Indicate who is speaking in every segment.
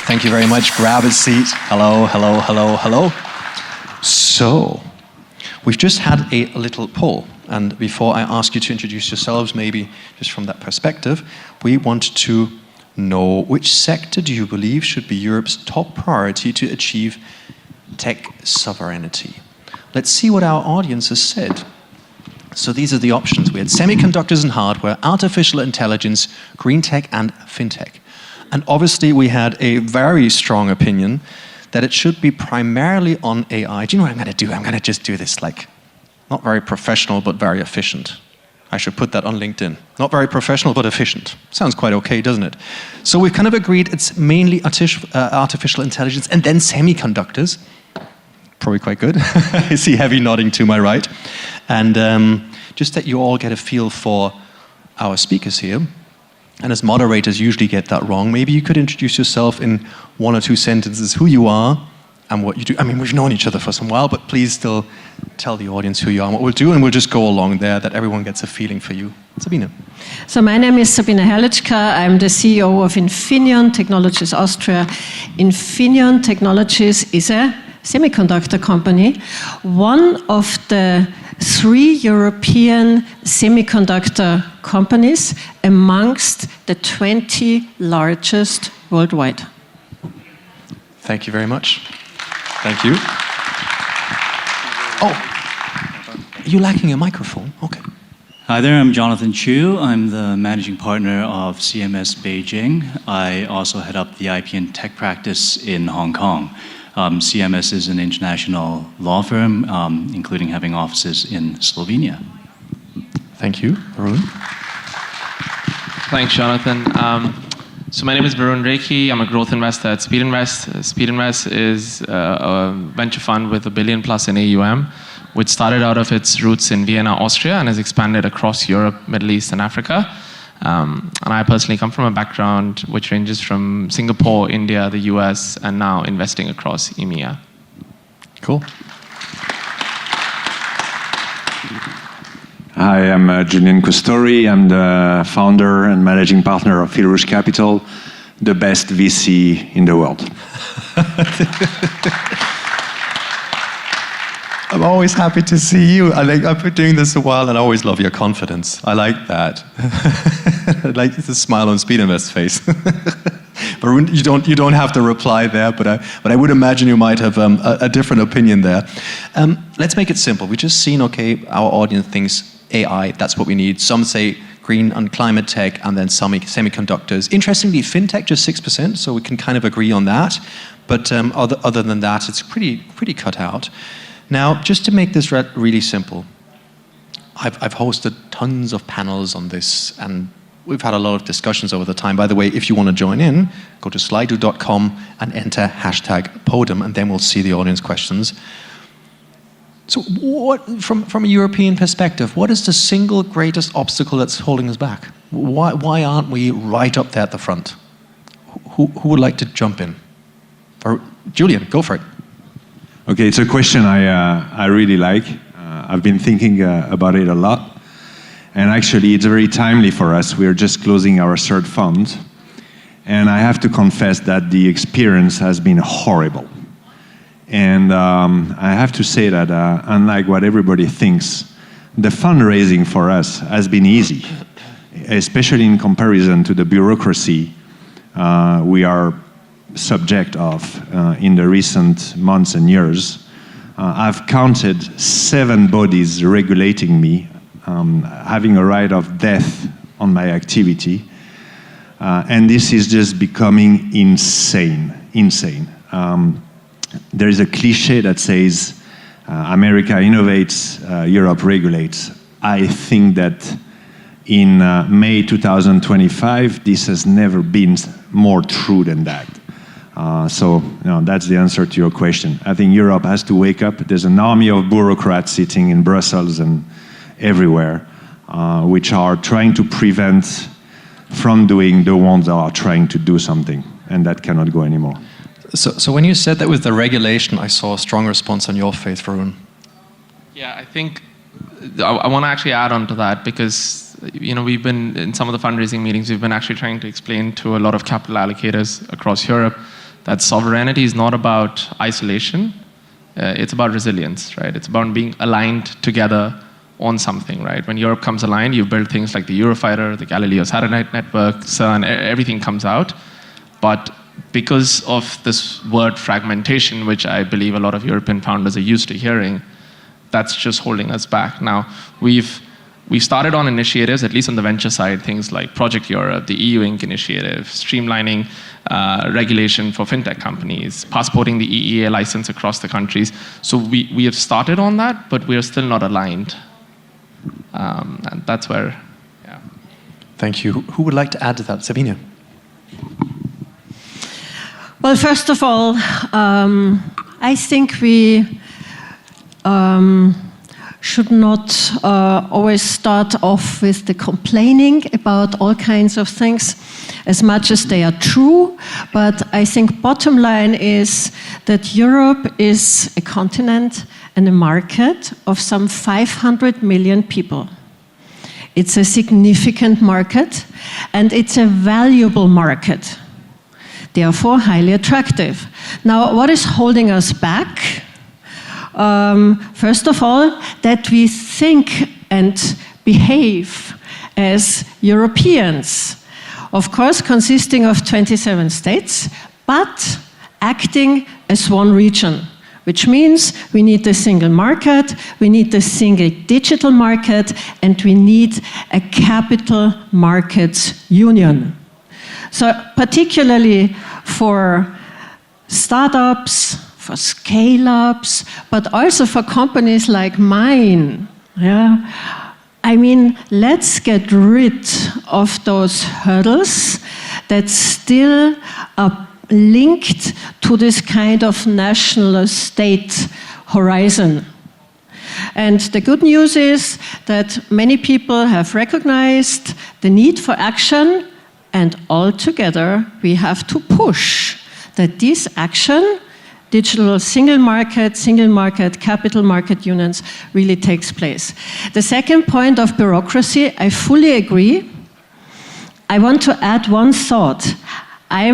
Speaker 1: Thank you very much. Grab a seat. Hello, hello, hello, hello. So, we've just had a little poll. And before I ask you to introduce yourselves, maybe just from that perspective, we want to know which sector do you believe should be Europe's top priority to achieve tech sovereignty? Let's see what our audience has said. So these are the options. We had semiconductors and hardware, artificial intelligence, green tech, and fintech. And obviously we had a very strong opinion that it should be primarily on AI. Do you know what I'm going to do? I'm going to just do this like, not very professional, but very efficient. I should put that on LinkedIn. Not very professional, but efficient. Sounds quite okay, doesn't it? So we've kind of agreed it's mainly artificial intelligence and then semiconductors. Probably quite good. I see heavy nodding to my right. And just that you all get a feel for our speakers here. And as moderators usually get that wrong, maybe you could introduce yourself in 1 or 2 sentences, who you are and what you do. I mean, we've known each other for some while, but please still tell the audience who you are and what we'll do, and we'll just go along there that everyone gets a feeling for you. Sabine.
Speaker 2: So my name is Sabine Herlitschka. I'm the CEO of Infineon Technologies Austria. Infineon Technologies is a semiconductor company, one of the 3 European semiconductor companies amongst the 20 largest worldwide.
Speaker 1: Thank you very much. Thank you. Oh, are you lacking a microphone? Okay.
Speaker 3: Hi there, I'm Jonathan Chu. I'm the managing partner of CMS Beijing. I also head up the IP and tech practice in Hong Kong. CMS is an international law firm, including having offices in Slovenia.
Speaker 1: Thank you. Varun?
Speaker 4: Thanks, Jonathan. So my name is Varun Rekhi. I'm a growth investor at Speedinvest. Speedinvest is a venture fund with $1 billion plus in AUM, which started out of its roots in Vienna, Austria, and has expanded across Europe, Middle East, and Africa. And I personally come from a background which ranges from Singapore, India, the US, and now investing across EMEA.
Speaker 1: Cool.
Speaker 5: Hi, I'm Julien Coustaury. I'm the founder and managing partner of Rouge Capital, the best VC in the world.
Speaker 1: I'm always happy to see you. I've been doing this a while and I always love your confidence. I like that. I like the smile on Speedinvest's face. Varun, you don't have to reply there, but I would imagine you might have a different opinion there. Let's make it simple. We've just seen, okay, our audience thinks AI, that's what we need. Some say green and climate tech, and then semiconductors. Interestingly, fintech just 6%, so we can kind of agree on that. But other than that, it's pretty cut out. Now, just to make this really simple, I've hosted tons of panels on this, and we've had a lot of discussions over the time. By the way, if you want to join in, go to slido.com and enter #Podim, and then we'll see the audience questions. So what, from a European perspective, what is the single greatest obstacle that's holding us back? Why aren't we right up there at the front? Who would like to jump in? Julien, go for it.
Speaker 5: Okay, it's a question I really like. I've been thinking about it a lot. And actually, it's very timely for us. We're just closing our 3rd fund. And I have to confess that the experience has been horrible. And I have to say that unlike what everybody thinks, the fundraising for us has been easy, especially in comparison to the bureaucracy we are subject of in the recent months and years. I've counted 7 bodies regulating me, having a right of death on my activity. And this is just becoming insane. There is a cliche that says, America innovates, Europe regulates. I think that in May 2025, this has never been more true than that. So that's the answer to your question. I think Europe has to wake up. There's an army of bureaucrats sitting in Brussels and everywhere, which are trying to prevent from doing the ones that are trying to do something, and that cannot go anymore.
Speaker 1: So when you said that with the regulation, I saw a strong response on your face, Varun.
Speaker 4: Yeah, I think I want to actually add on to that because we've been in some of the fundraising meetings. We've been actually trying to explain to a lot of capital allocators across Europe that sovereignty is not about isolation, it's about resilience, right? It's about being aligned together on something, right? When Europe comes aligned, you build things like the Eurofighter, the Galileo satellite network, CERN, everything comes out. But because of this word fragmentation, which I believe a lot of European founders are used to hearing, that's just holding us back. Now, we've started on initiatives, at least on the venture side, things like Project Europe, the EU Inc. initiative, streamlining regulation for fintech companies, passporting the EEA license across the countries. So we have started on that, but we are still not aligned. And that's where, yeah.
Speaker 1: Thank you. Who would like to add to that? Sabine?
Speaker 2: Well, first of all, I think we should not always start off with the complaining about all kinds of things, as much as they are true. But I think bottom line is that Europe is a continent and a market of some 500 million people. It's a significant market, and it's a valuable market, therefore highly attractive. Now, what is holding us back? First of all, that we think and behave as Europeans, of course consisting of 27 states, but acting as one region, which means we need the single market, we need the single digital market, and we need a capital markets union. So particularly for startups, for scale-ups, but also for companies like mine. Yeah? I mean, let's get rid of those hurdles that still are linked to this kind of national state horizon. And the good news is that many people have recognized the need for action, and all together we have to push that this action, digital single market, capital market unions, really takes place. The second point of bureaucracy, I fully agree. I want to add one thought. I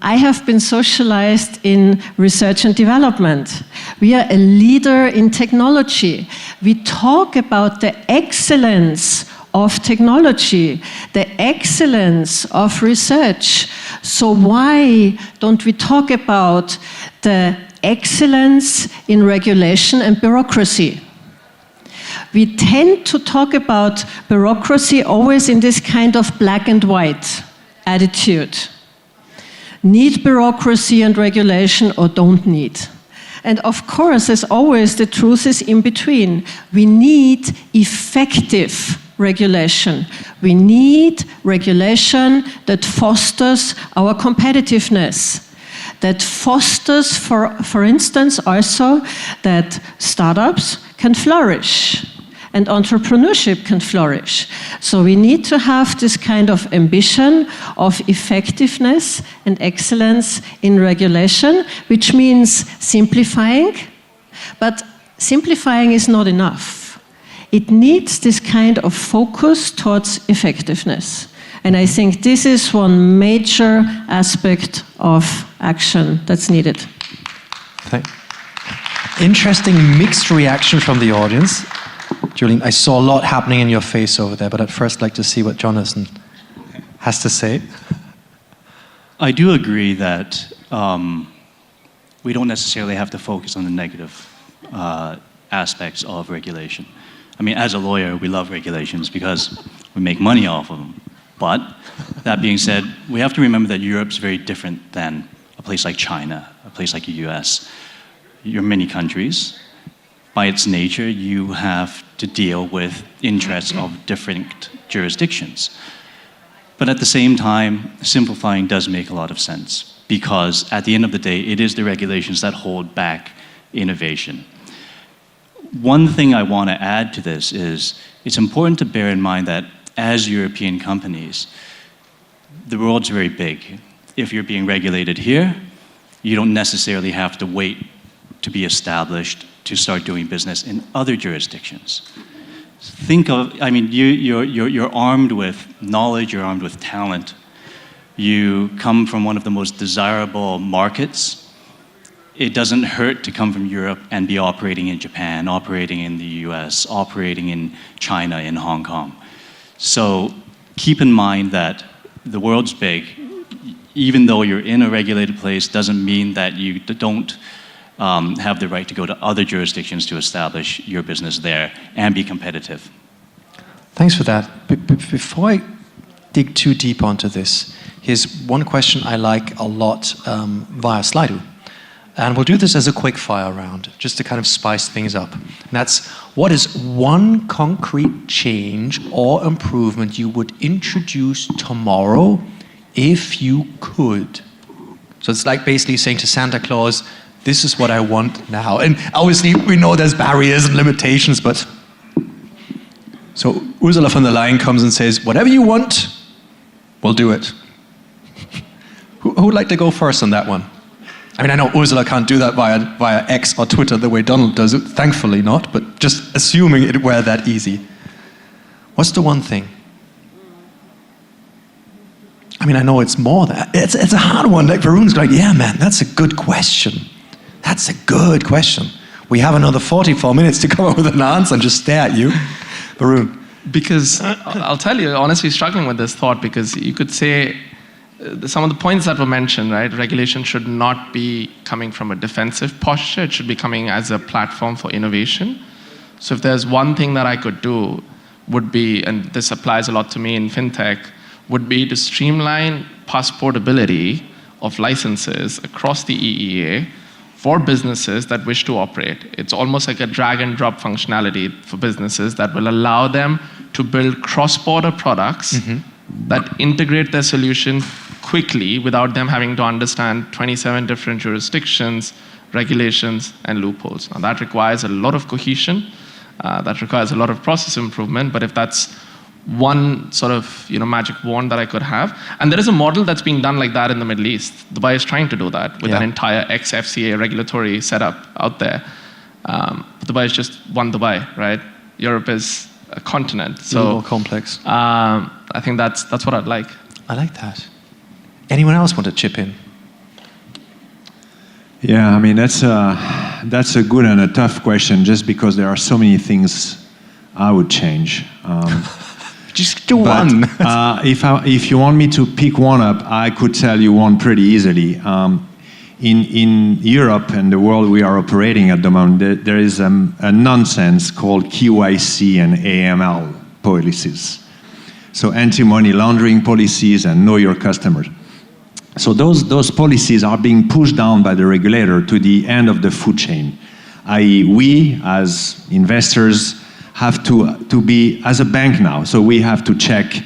Speaker 2: have been socialized in research and development. We are a leader in technology. We talk about the excellence of technology, the excellence of research. So why don't we talk about the excellence in regulation and bureaucracy? We tend to talk about bureaucracy always in this kind of black and white attitude. Need bureaucracy and regulation or don't need? And of course, as always, the truth is in between. We need effective regulation. We need regulation that fosters our competitiveness, that fosters, for instance, also that startups can flourish and entrepreneurship can flourish. So we need to have this kind of ambition of effectiveness and excellence in regulation, which means simplifying, but simplifying is not enough. It needs this kind of focus towards effectiveness. And I think this is one major aspect of action that's needed.
Speaker 1: Interesting mixed reaction from the audience. Julien, I saw a lot happening in your face over there, but I'd first like to see what Jonathan has to say.
Speaker 3: I do agree that we don't necessarily have to focus on the negative aspects of regulation. I mean, as a lawyer, we love regulations because we make money off of them. But that being said, we have to remember that Europe's very different than a place like China, a place like the US. You're many countries. By its nature, you have to deal with interests of different jurisdictions. But at the same time, simplifying does make a lot of sense because at the end of the day, it is the regulations that hold back innovation. One thing I want to add to this is it's important to bear in mind that as European companies, the world's very big. If you're being regulated here, you don't necessarily have to wait to be established to start doing business in other jurisdictions. Think of, I mean, you're armed with knowledge, you're armed with talent. you come from one of the most desirable markets, it doesn't hurt to come from Europe and be operating in Japan, operating in the US, operating in China, in Hong Kong. So keep in mind that the world's big. Even though you're in a regulated place, doesn't mean that you don't have the right to go to other jurisdictions to establish your business there and be competitive.
Speaker 1: Thanks for that. Before I dig too deep onto this, here's one question I like a lot via Slido. And we'll do this as a quick fire round, just to kind of spice things up. And that's, what is one concrete change or improvement you would introduce tomorrow if you could? So it's like basically saying to Santa Claus, this is what I want now. And obviously we know there's barriers and limitations, but... So Ursula von der Leyen comes and says, whatever you want, we'll do it. Who would like to go first on that one? I mean, I know Ursula can't do that via X or Twitter the way Donald does it, thankfully not, but just assuming it were that easy. What's the one thing? I mean, I know it's more than, it's a hard one. Like Varun's like, yeah, man, that's a good question. That's a good question. We have another 44 minutes to come up with an answer and just stare at you. Varun.
Speaker 4: Because I'll tell you, honestly, struggling with this thought, because you could say some of the points that were mentioned, right? Regulation should not be coming from a defensive posture. It should be coming as a platform for innovation. So if there's one thing that I could do, would be, and this applies a lot to me in fintech, would be to streamline passportability of licenses across the EEA for businesses that wish to operate. It's almost like a drag and drop functionality for businesses that will allow them to build cross-border products that integrate their solution quickly without them having to understand 27 different jurisdictions, regulations, and loopholes. Now that requires a lot of cohesion, that requires a lot of process improvement, but if that's one sort of magic wand that I could have. And there is a model that's being done like that in the Middle East. Dubai is trying to do that with an entire ex-FCA regulatory setup out there. Dubai is just one Dubai, right? Europe is a continent. So
Speaker 1: a little more complex.
Speaker 4: I think that's what I'd like.
Speaker 1: I like that. Anyone else want to chip in?
Speaker 5: Yeah, I mean, that's a good and a tough question, just because there are so many things I would change.
Speaker 1: Just do one.
Speaker 5: If you want me to pick one up, I could tell you one pretty easily. In Europe and the world we are operating at the moment, there is a nonsense called KYC and AML policies. So anti-money laundering policies and know your customer. So those policies are being pushed down by the regulator to the end of the food chain, i.e. we as investors have to be as a bank now. So we have to check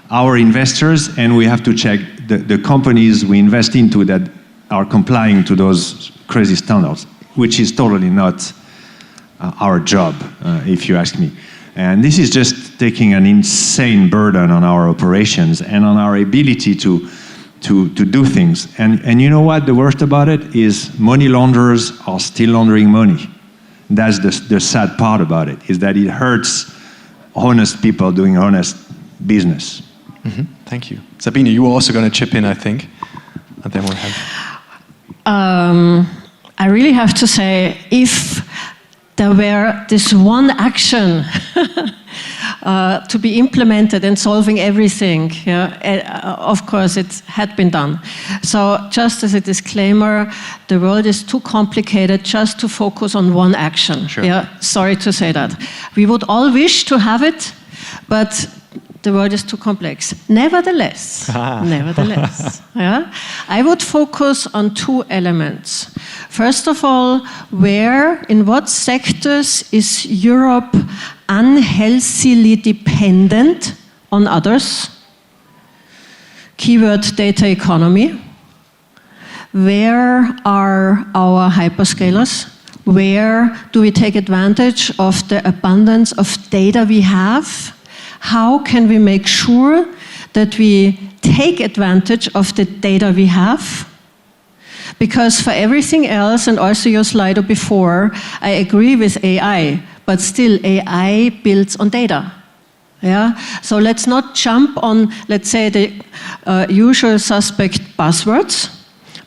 Speaker 5: our investors and we have to check the companies we invest into that are complying to those crazy standards, which is totally not our job, if you ask me. And this is just taking an insane burden on our operations and on our ability to do things. And you know what the worst about it is? Money launderers are still laundering money. That's the sad part about it, is that it hurts honest people doing honest business.
Speaker 1: Thank you. Sabine, you were also going to chip in, I think. And then we'll have...
Speaker 2: I really have to say, if there were this one action to be implemented in solving everything, of course it had been done. So just as a disclaimer, the world is too complicated just to focus on one action.
Speaker 1: Sure.
Speaker 2: Sorry to say that. We would all wish to have it, but the world is too complex. Nevertheless, I would focus on two elements. First of all, in what sectors is Europe unhealthily dependent on others? Keyword data economy. Where are our hyperscalers? Where do we take advantage of the abundance of data we have? How can we make sure that we take advantage of the data we have? Because for everything else, and also your slide before, I agree with AI, but still AI builds on data. So let's not jump on, let's say, the usual suspect buzzwords.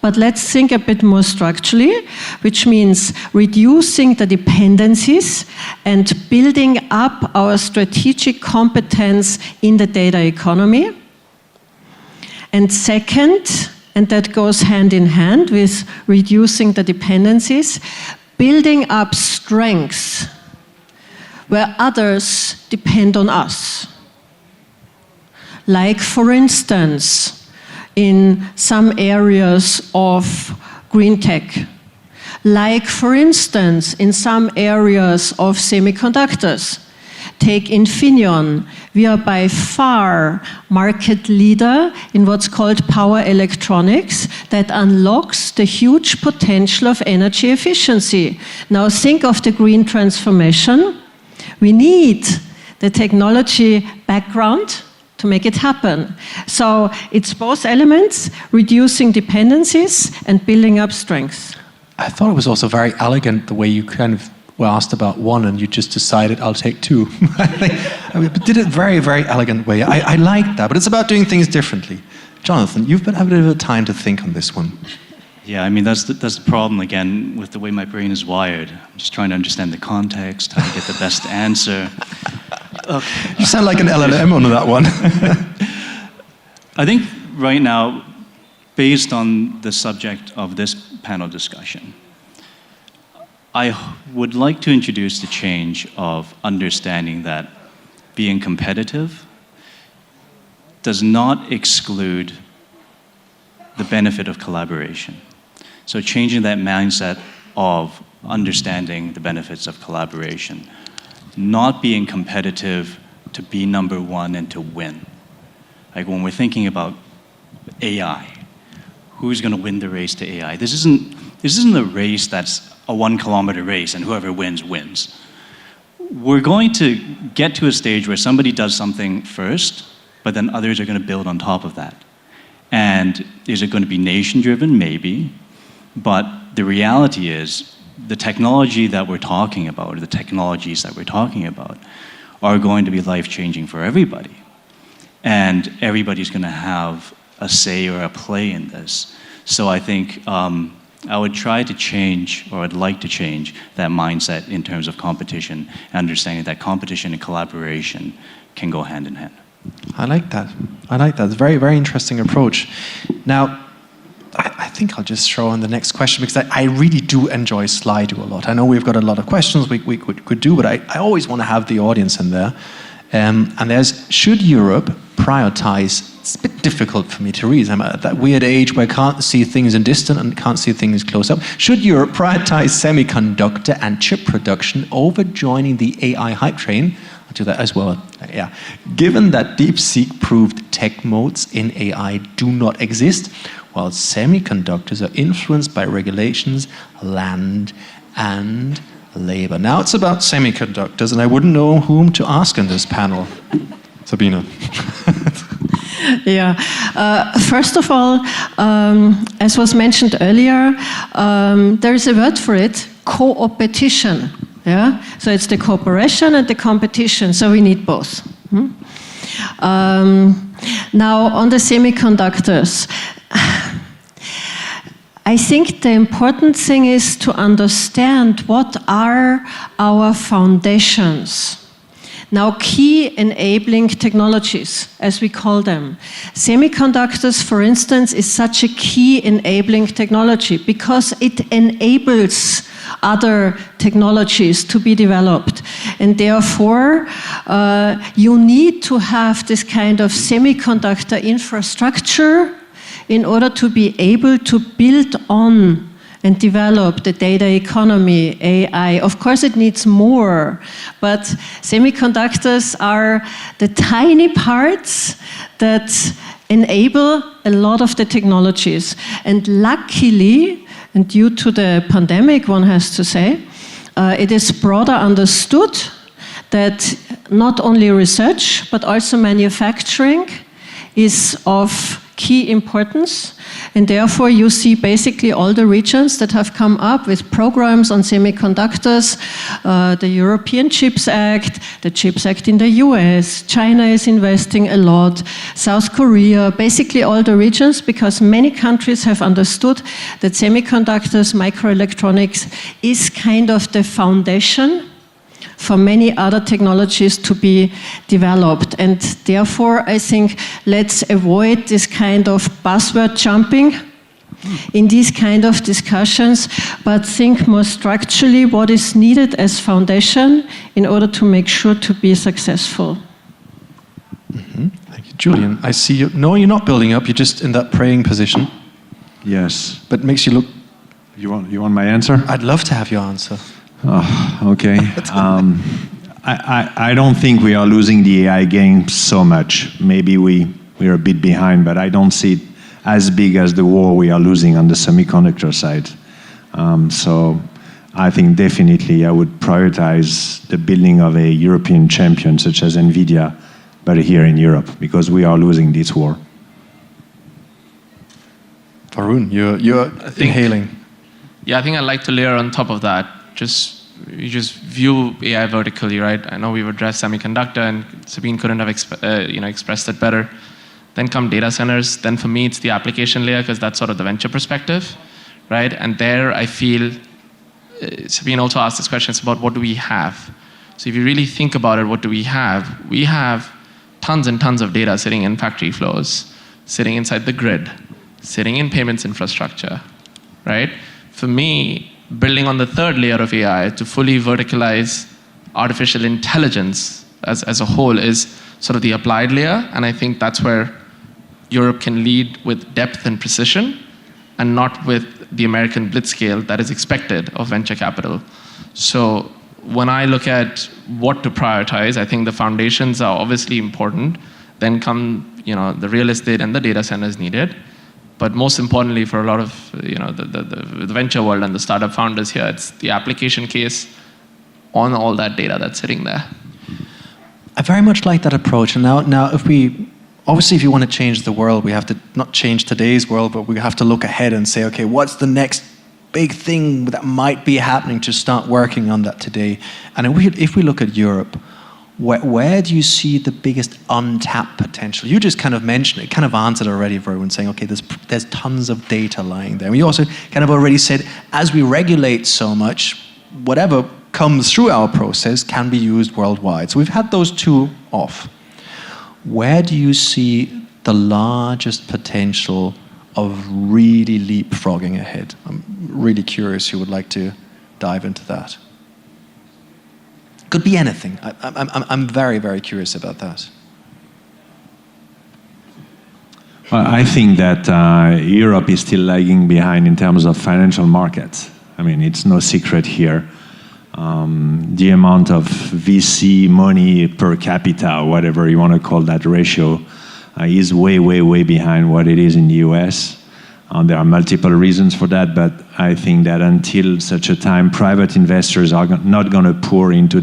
Speaker 2: But let's think a bit more structurally, which means reducing the dependencies and building up our strategic competence in the data economy. And second, and that goes hand in hand with reducing the dependencies, building up strengths where others depend on us. Like, for instance, in some areas of green tech. Like, for instance, in some areas of semiconductors. Take Infineon. We are by far market leader in what's called power electronics that unlocks the huge potential of energy efficiency. Now think of the green transformation. We need the technology background to make it happen. So it's both elements, reducing dependencies and building up strengths.
Speaker 1: I thought it was also very elegant the way you kind of were asked about one and you just decided I'll take two. I mean, did it very, very elegant way. I like that, but it's about doing things differently. Jonathan, you've been having a bit of time to think on this one.
Speaker 3: Yeah, I mean, that's the problem, again, with the way my brain is wired. I'm just trying to understand the context, how to get the best answer. Okay.
Speaker 1: You sound like an LLM on that one.
Speaker 3: I think right now, based on the subject of this panel discussion, I would like to introduce the change of understanding that being competitive does not exclude the benefit of collaboration. So changing that mindset of understanding the benefits of collaboration, not being competitive to be number one and to win. Like when we're thinking about AI, who's going to win the race to AI? This isn't a race that's a 1 kilometer race and whoever wins, wins. We're going to get to a stage where somebody does something first, but then others are going to build on top of that. And is it going to be nation-driven? Maybe. But the reality is the technology that we're talking about, or the technologies that we're talking about, are going to be life-changing for everybody. And everybody's going to have a say or a play in this. So I think I would try to change, or I'd like to change, that mindset in terms of competition, understanding that competition and collaboration can go hand in hand.
Speaker 1: I like that. It's a very, very interesting approach. Now, I think I'll just throw on the next question because I really do enjoy Slido a lot. I know we've got a lot of questions we could do, but I always want to have the audience in there. And there's, should Europe prioritize, it's a bit difficult for me to read, I'm at that weird age where I can't see things in distant and can't see things close up. Should Europe prioritize semiconductor and chip production over joining the AI hype train? I'll do that as well. Yeah. Given that DeepSeek-proved tech moats in AI do not exist, while semiconductors are influenced by regulations, land, and labor. Now it's about semiconductors, and I wouldn't know whom to ask in this panel. Sabine.
Speaker 2: Yeah. First of all, as was mentioned earlier, there is a word for it, co-opetition. Yeah? So it's the cooperation and the competition, so we need both. Now, on the semiconductors, I think the important thing is to understand what are our foundations. Now, key enabling technologies, as we call them. Semiconductors, for instance, is such a key enabling technology because it enables other technologies to be developed. And therefore, you need to have this kind of semiconductor infrastructure in order to be able to build on and develop the data economy, AI. Of course, it needs more, but semiconductors are the tiny parts that enable a lot of the technologies. And luckily, and due to the pandemic, one has to say, it is broader understood that not only research, but also manufacturing is of key importance. And therefore, you see basically all the regions that have come up with programs on semiconductors, the European Chips Act, the Chips Act in the US, China is investing a lot, South Korea, basically all the regions, because many countries have understood that semiconductors, microelectronics is kind of the foundation for many other technologies to be developed. And therefore, I think let's avoid this kind of buzzword jumping in these kind of discussions, but think more structurally what is needed as foundation in order to make sure to be successful.
Speaker 1: Mm-hmm. Thank you. Julien, I see you. No, you're not building up, you're just in that praying position.
Speaker 5: Yes.
Speaker 1: But it makes you look...
Speaker 5: You want my answer?
Speaker 1: I'd love to have your answer.
Speaker 5: Oh, okay. I don't think we are losing the AI game so much. Maybe we're a bit behind, but I don't see it as big as the war we are losing on the semiconductor side. So I think definitely I would prioritize the building of a European champion such as NVIDIA, but here in Europe, because we are losing this war.
Speaker 1: Varun, you're inhaling.
Speaker 4: Yeah, I think I'd like to layer on top of that. You just view AI vertically, right? I know we've addressed semiconductor, and Sabine couldn't have expressed it better. Then come data centers. Then for me, it's the application layer, because that's sort of the venture perspective, right? And there, I feel Sabine also asked this question. It's about what do we have. So if you really think about it, what do we have? We have tons and tons of data sitting in factory floors, sitting inside the grid, sitting in payments infrastructure, right? For me, building on the third layer of AI to fully verticalize artificial intelligence as a whole is sort of the applied layer, and I think that's where Europe can lead with depth and precision, and not with the American blitzscale that is expected of venture capital. So when I look at what to prioritize, I think the foundations are obviously important. Then come the real estate and the data centers needed. But most importantly, for a lot of the venture world and the startup founders here, it's the application case on all that data that's sitting there.
Speaker 1: I very much like that approach. And now if you want to change the world, we have to not change today's world, but we have to look ahead and say, okay, what's the next big thing that might be happening to start working on that today? And if we look at Europe, where do you see the biggest untapped potential? You just kind of mentioned it, kind of answered already, Varun, saying, okay, there's tons of data lying there. And we also kind of already said, as we regulate so much, whatever comes through our process can be used worldwide. So we've had those two off. Where do you see the largest potential of really leapfrogging ahead? I'm really curious who would like to dive into that. Could be anything. I'm very, very curious about that.
Speaker 5: Well, I think that Europe is still lagging behind in terms of financial markets. I mean, it's no secret here. The amount of VC money per capita, whatever you want to call that ratio, is way, way, way behind what it is in the US. There are multiple reasons for that, but I think that until such a time, private investors are not going to pour into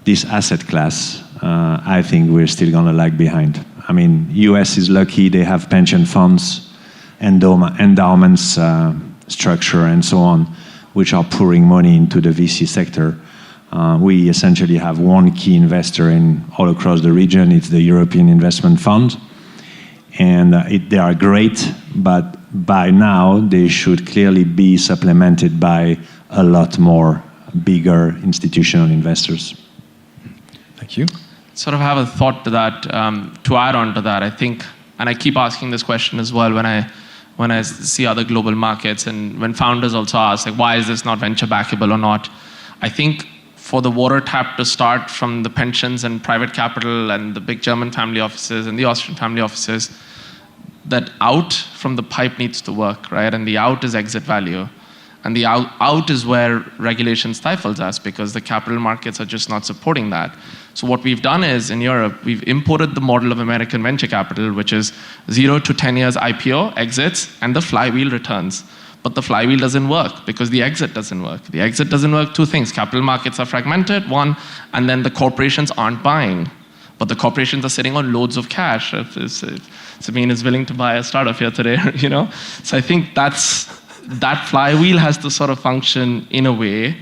Speaker 5: this asset class. I think we're still going to lag behind. I mean, US is lucky; they have pension funds, endowments, structure, and so on, which are pouring money into the VC sector. We essentially have one key investor all across the region. It's the European Investment Fund. And they are great, but by now they should clearly be supplemented by a lot more bigger institutional investors.
Speaker 1: Thank you.
Speaker 4: Sort of have a thought to that, to add on to that, I think, and I keep asking this question as well when I see other global markets, and when founders also ask, like, why is this not venture backable or not? I think for the water tap to start from the pensions and private capital and the big German family offices and the Austrian family offices, that out from the pipe needs to work, right? And the out is exit value. And the out is where regulation stifles us, because the capital markets are just not supporting that. So what we've done is, in Europe, we've imported the model of American venture capital, which is 0 to 10 years IPO, exits, and the flywheel returns. But the flywheel doesn't work because the exit doesn't work. The exit doesn't work, two things. Capital markets are fragmented, one, and then the corporations aren't buying. But the corporations are sitting on loads of cash. If Sabine is willing to buy a startup here today, you know. So I think that flywheel has to sort of function in a way.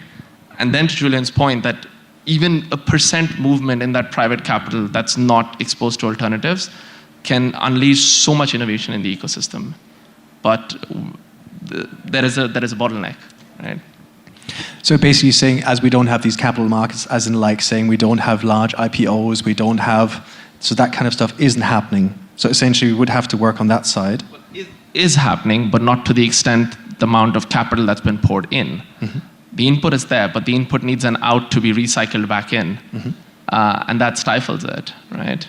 Speaker 4: And then to Julien's point, that even a % movement in that private capital that's not exposed to alternatives can unleash so much innovation in the ecosystem. But there is a bottleneck, right?
Speaker 1: So basically saying, as we don't have these capital markets, as in like saying we don't have large IPOs, we don't have, so that kind of stuff isn't happening. So essentially we would have to work on that side.
Speaker 4: It is happening, but not to the extent, the amount of capital that's been poured in. Mm-hmm. The input is there, but the input needs an out to be recycled back in. Mm-hmm. And that stifles it, right?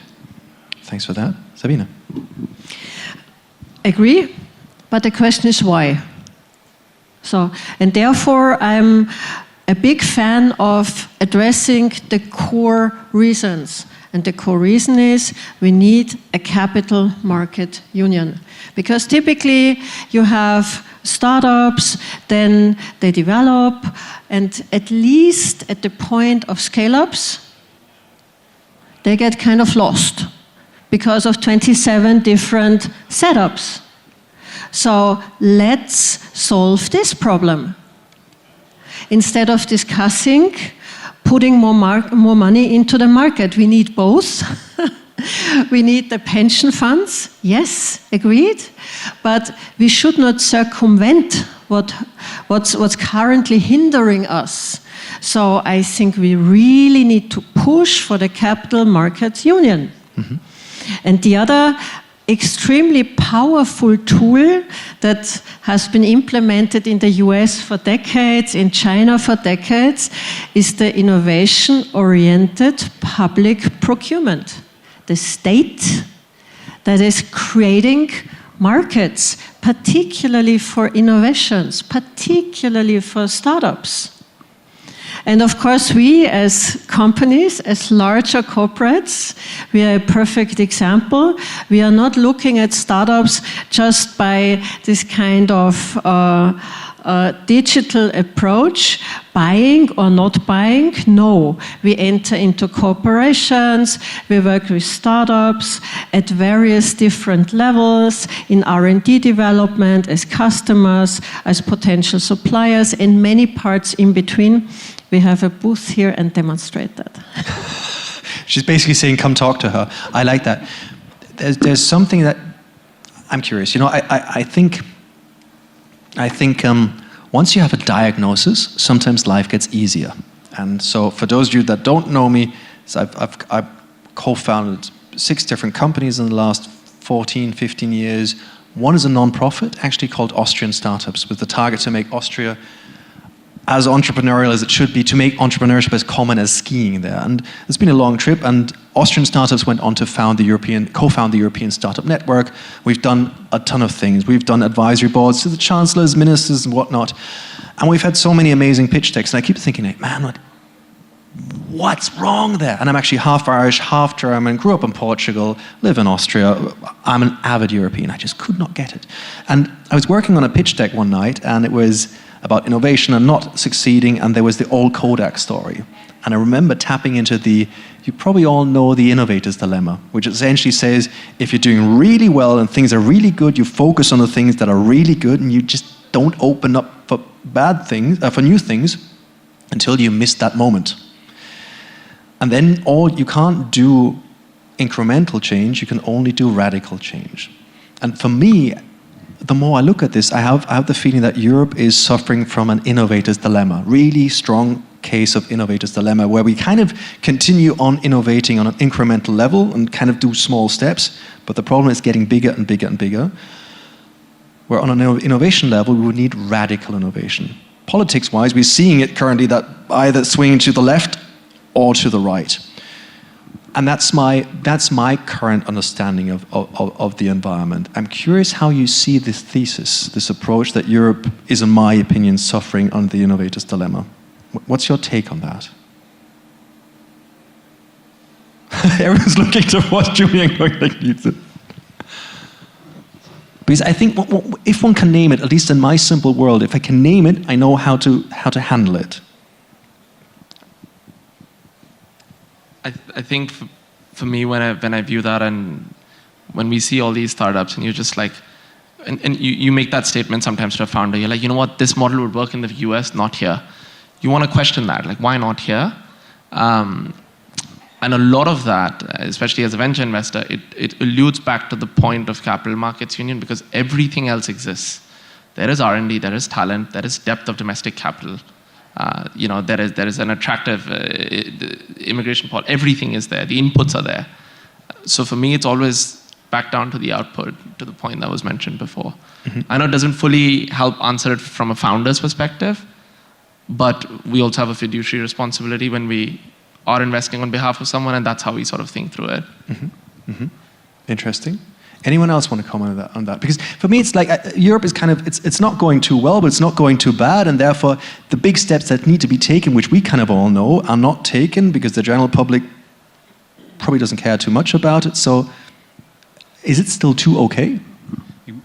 Speaker 1: Thanks for that. Sabine?
Speaker 2: Agree, but the question is why? So, and therefore, I'm a big fan of addressing the core reasons. And the core reason is we need a capital market union. Because typically you have startups, then they develop, and at least at the point of scale-ups, they get kind of lost because of 27 different setups. So let's solve this problem. Instead of discussing putting more money into the market, we need both. We need the pension funds, yes, agreed. But we should not circumvent what's currently hindering us. So I think we really need to push for the capital markets union. Mm-hmm. And the other extremely powerful tool that has been implemented in the US for decades, in China for decades, is the innovation-oriented public procurement. The state that is creating markets, particularly for innovations, particularly for startups. And of course, we as companies, as larger corporates, we are a perfect example. We are not looking at startups just by this kind of digital approach, buying or not buying. No, we enter into corporations, we work with startups at various different levels, in R&D development, as customers, as potential suppliers, and many parts in between. We have a booth here and demonstrate that.
Speaker 1: She's basically saying, come talk to her. I like that. There's something that I'm curious. You know, I think once you have a diagnosis, sometimes life gets easier. And so for those of you that don't know me, so I've co-founded 6 different companies in the last 14, 15 years. One is a non-profit, actually called Austrian Startups, with the target to make Austria as entrepreneurial as it should be, to make entrepreneurship as common as skiing there. And it's been a long trip, and Austrian Startups went on to co-found the European Startup Network. We've done a ton of things. We've done advisory boards to the chancellors, ministers, and whatnot. And we've had so many amazing pitch decks, and I keep thinking, man, what's wrong there? And I'm actually half Irish, half German, grew up in Portugal, live in Austria. I'm an avid European. I just could not get it. And I was working on a pitch deck one night, and it was about innovation and not succeeding, and there was the old Kodak story. And I remember tapping into you probably all know the innovator's dilemma, which essentially says, if you're doing really well and things are really good, you focus on the things that are really good, and you just don't open up for bad things, for new things, until you miss that moment. And then you can't do incremental change, you can only do radical change. And for me, the more I look at this, I have the feeling that Europe is suffering from an innovator's dilemma, really strong case of innovator's dilemma, where we kind of continue on innovating on an incremental level and kind of do small steps, but the problem is getting bigger and bigger and bigger. Where on an innovation level, we would need radical innovation. Politics-wise, we're seeing it currently that either swinging to the left or to the right. And that's my current understanding of the environment. I'm curious how you see this thesis, this approach that Europe is, in my opinion, suffering under the innovator's dilemma. What's your take on that? Everyone's looking towards Julien going like this. Because I think if one can name it, at least in my simple world, if I can name it, I know how to handle it.
Speaker 4: I think for me, when I view that, and when we see all these startups, and you're just like, and you make that statement sometimes to a founder, you're like, you know what, this model would work in the US, not here. You want to question that, like, why not here? And a lot of that, especially as a venture investor, it alludes back to the point of capital markets union, because everything else exists. There is R&D, there is talent, there is depth of domestic capital. There is an attractive immigration policy. Everything is there. The inputs are there. So for me, it's always back down to the output, to the point that was mentioned before. Mm-hmm. I know it doesn't fully help answer it from a founder's perspective, but we also have a fiduciary responsibility when we are investing on behalf of someone, and that's how we sort of think through it.
Speaker 1: Mm-hmm. Mm-hmm. Interesting. Anyone else want to comment on that? Because for me, it's like Europe is kind of, it's not going too well, but it's not going too bad, and therefore the big steps that need to be taken, which we kind of all know, are not taken because the general public probably doesn't care too much about it. So is it still too okay?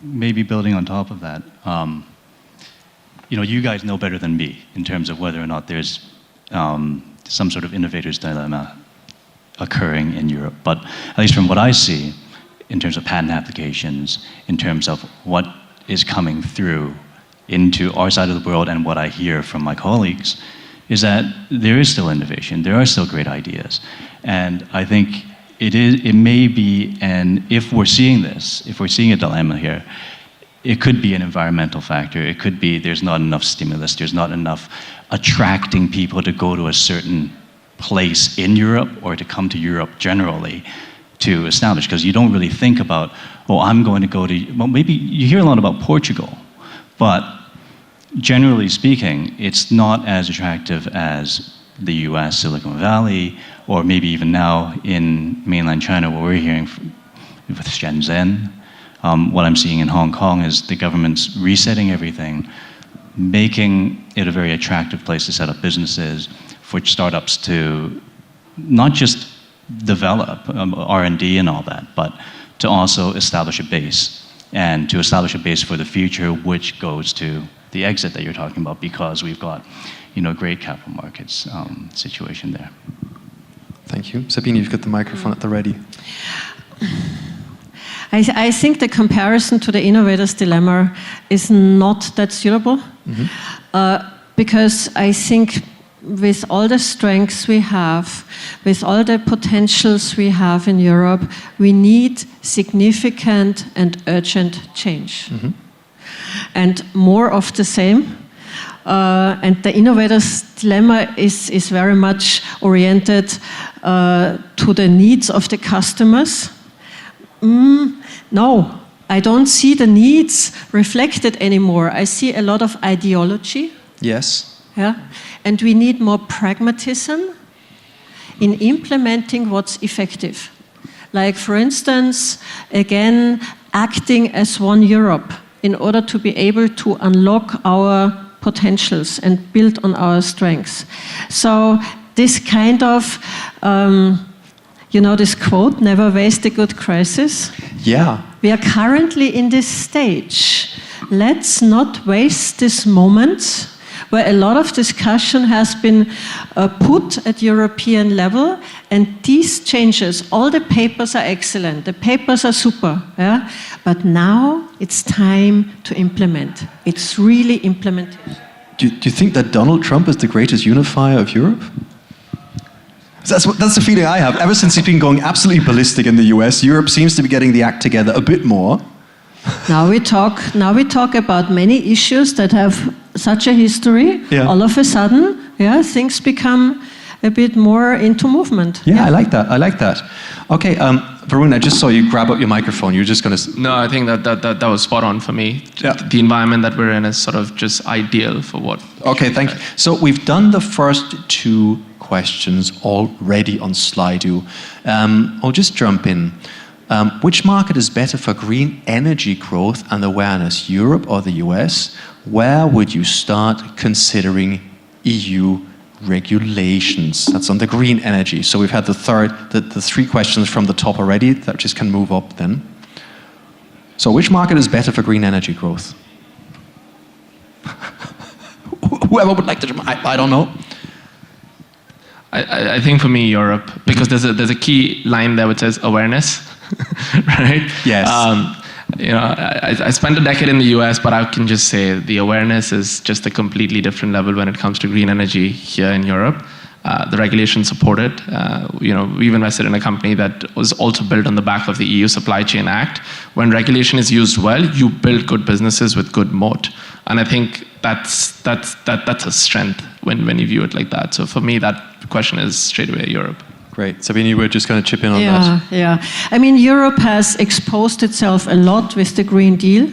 Speaker 3: Maybe building on top of that, you guys know better than me in terms of whether or not there's some sort of innovator's dilemma occurring in Europe. But at least from what I see, in terms of patent applications, in terms of what is coming through into our side of the world, and what I hear from my colleagues, is that there is still innovation, there are still great ideas. And I think it may be, and if we're seeing this, if we're seeing a dilemma here, it could be an environmental factor, it could be there's not enough stimulus, there's not enough attracting people to go to a certain place in Europe or to come to Europe generally to establish, because you don't really think about, I'm going to go to, well, maybe you hear a lot about Portugal, but generally speaking, it's not as attractive as the US, Silicon Valley, or maybe even now in mainland China, where we're hearing with Shenzhen. What I'm seeing in Hong Kong is the government's resetting everything, making it a very attractive place to set up businesses, for startups to not just develop R&D and all that, but to also establish a base, and to establish a base for the future, which goes to the exit that you're talking about, because we've got, great capital markets situation there.
Speaker 1: Thank you. Sabine, you've got the microphone at the ready.
Speaker 2: I think the comparison to the innovator's dilemma is not that suitable, because I think with all the strengths we have, with all the potentials we have in Europe, we need significant and urgent change. Mm-hmm. And more of the same. And the innovator's dilemma is very much oriented to the needs of the customers. No, I don't see the needs reflected anymore. I see a lot of ideology.
Speaker 1: Yes.
Speaker 2: Yeah, and we need more pragmatism in implementing what's effective. Like, for instance, again, acting as one Europe in order to be able to unlock our potentials and build on our strengths. So this kind of, this quote, never waste a good crisis.
Speaker 1: Yeah.
Speaker 2: We are currently in this stage. Let's not waste this moment where a lot of discussion has been put at European level, and these changes, all the papers are excellent, the papers are super, yeah? But now it's time to implement. It's really implementation.
Speaker 1: Do you think that Donald Trump is the greatest unifier of Europe? That's the feeling I have. Ever since he's been going absolutely ballistic in the US, Europe seems to be getting the act together a bit more.
Speaker 2: Now we talk about many issues that have such a history. Yeah. All of a sudden, things become a bit more into movement.
Speaker 1: Yeah, I like that. Okay, Varun, I just saw you grab up your microphone. You're just going to...
Speaker 4: No, I think that was spot on for me. Yeah. The environment that we're in is sort of just ideal for what...
Speaker 1: Okay, thank you. So we've done the first two questions already on Slido. I'll just jump in. Which market is better for green energy growth and awareness, Europe or the US? Where would you start considering EU regulations? That's on the green energy. So we've had the three questions from the top already that just can move up then. So which market is better for green energy growth? Whoever would like to, I don't know.
Speaker 4: I think for me, Europe, because there's a key line there which says awareness, right?
Speaker 1: Yes.
Speaker 4: I spent a decade in the US, but I can just say the awareness is just a completely different level when it comes to green energy here in Europe. The regulations support it. We've invested in a company that was also built on the back of the EU Supply Chain Act. When regulation is used well, you build good businesses with good moat. And I think that's a strength when you view it like that. So for me, that question is straight away Europe.
Speaker 1: Great. Sabine, you were just going to chip in on that.
Speaker 2: Yeah. I mean, Europe has exposed itself a lot with the Green Deal.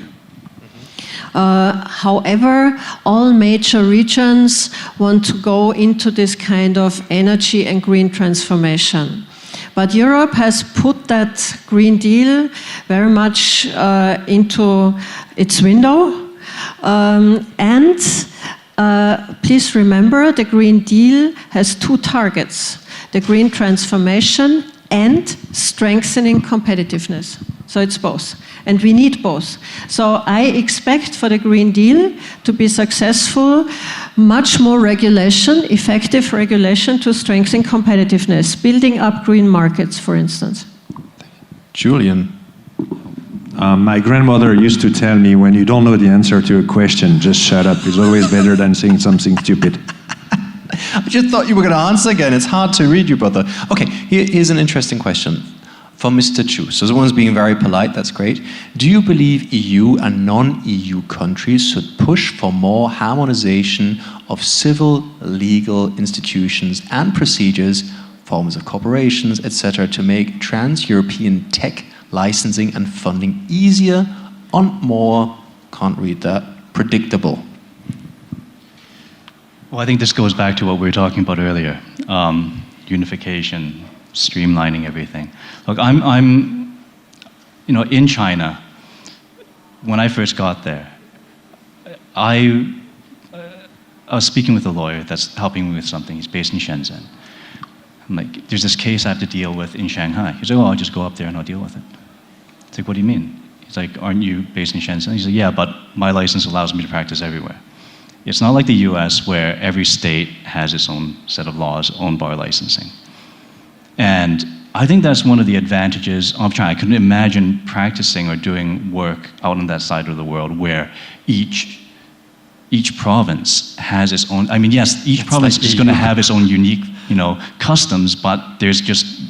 Speaker 2: However, all major regions want to go into this kind of energy and green transformation. But Europe has put that Green Deal very much into its window. Please remember, the Green Deal has two targets: the green transformation and strengthening competitiveness. So it's both. And we need both. So I expect for the Green Deal to be successful, much more regulation, effective regulation to strengthen competitiveness, building up green markets, for instance.
Speaker 1: Julien.
Speaker 5: My grandmother used to tell me, when you don't know the answer to a question, just shut up. It's always better than saying something stupid.
Speaker 1: I just thought you were going to answer again. It's hard to read you, brother. Okay, here's an interesting question for Mr. Chu. So everyone's being very polite, that's great. Do you believe EU and non-EU countries should push for more harmonization of civil legal institutions and procedures, forms of corporations, etc., to make trans-European tech licensing and funding easier and more, can't read that, predictable?
Speaker 3: Well, I think this goes back to what we were talking about earlier, unification, streamlining everything. Look, I'm in China, when I first got there, I was speaking with a lawyer that's helping me with something. He's based in Shenzhen. I'm like, there's this case I have to deal with in Shanghai. He's like, oh, I'll just go up there and I'll deal with it. It's like, what do you mean? He's like, aren't you based in Shenzhen? He's like, yeah, but my license allows me to practice everywhere. It's not like the US where every state has its own set of laws, own bar licensing. And I think that's one of the advantages of China. I couldn't imagine practicing or doing work out on that side of the world where each province has its own, I mean, yes, each province is going to have its own unique, customs, but there's just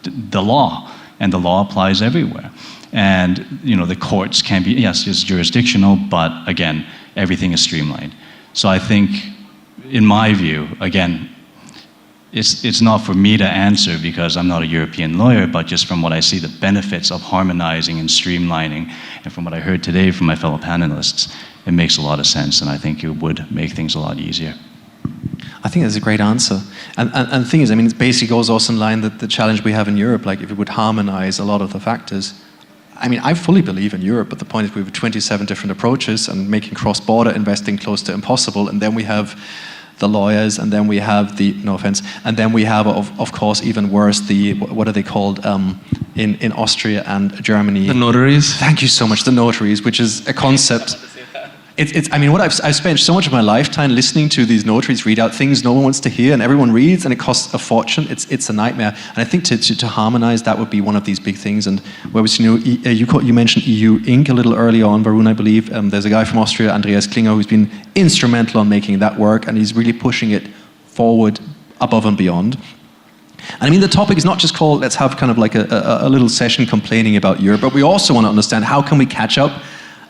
Speaker 3: the law, and the law applies everywhere. And, the courts can be, yes, it's jurisdictional, but again, everything is streamlined. So I think, in my view, again, it's not for me to answer because I'm not a European lawyer, but just from what I see, the benefits of harmonizing and streamlining, and from what I heard today from my fellow panelists, it makes a lot of sense, and I think it would make things a lot easier.
Speaker 1: I think that's a great answer. And the thing is, I mean, it basically goes also in line that the challenge we have in Europe, like if we would harmonize a lot of the factors. I mean, I fully believe in Europe, but the point is we have 27 different approaches and making cross-border investing close to impossible, and then we have the lawyers, and then we have the, no offense, and then we have, of course, even worse, the, what are they called in Austria and Germany?
Speaker 4: The notaries.
Speaker 1: Thank you so much, the notaries, which is a concept. I mean, what I've spent so much of my lifetime listening to these notaries read out things no one wants to hear, and everyone reads, and it costs a fortune. It's a nightmare. And I think to harmonize, that would be one of these big things. And where was, you mentioned EU Inc. a little earlier on, Varun, I believe. There's a guy from Austria, Andreas Klinger, who's been instrumental on making that work, and he's really pushing it forward above and beyond. And I mean, the topic is not just called, let's have kind of like a little session complaining about Europe, but we also want to understand how can we catch up